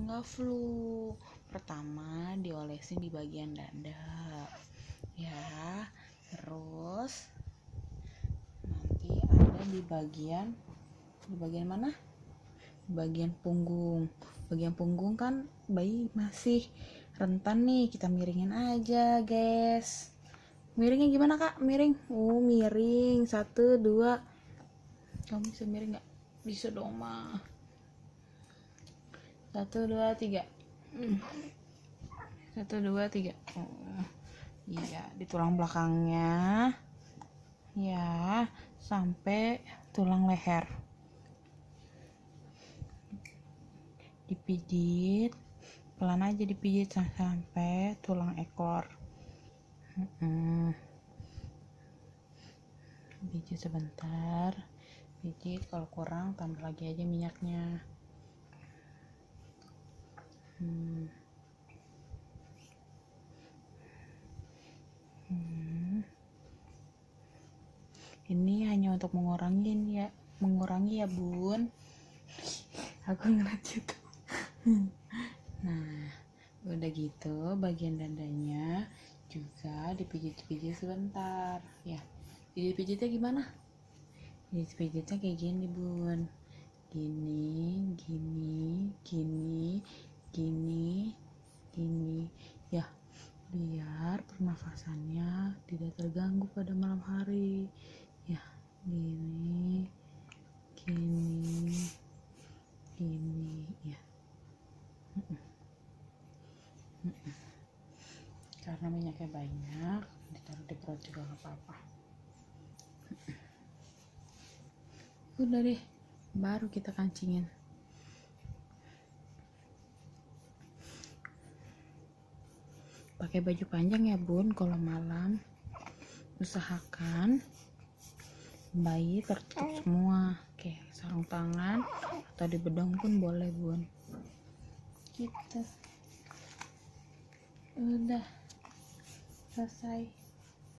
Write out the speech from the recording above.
nggak flu. Pertama diolesin di bagian dada ya, terus nanti ada di bagian mana? Bagian punggung. Bagian punggung kan bayi masih rentan nih, kita miringin aja guys. Miringnya gimana kak? Miring? Miring 1, 2. Kamu bisa miring nggak? Bisa dong mah. 1, 2, 3. 1, 2, 3. Iya, di tulang belakangnya ya, sampai tulang leher. Dipijit pelan aja, dipijit sampai tulang ekor. Pijit sebentar, pijit, kalau kurang tambah lagi aja minyaknya. Ini hanya untuk mengurangi ya bun. Aku ngeliat itu. Nah, udah gitu bagian dadanya juga dipijit-pijit sebentar ya. Pijit-pijitnya gimana? Pijitnya kayak gini bun, gini ya, biar pernafasannya tidak terganggu pada malam hari ya. Gini ya. Karena minyaknya banyak, ditaruh di perut juga gak apa-apa. Udah deh, baru kita kancingin. Pakai baju panjang ya bun kalau malam. Usahakan bayi tertutup semua, kayak sarung tangan atau di bedong pun boleh bun. Gitu. Udah selesai.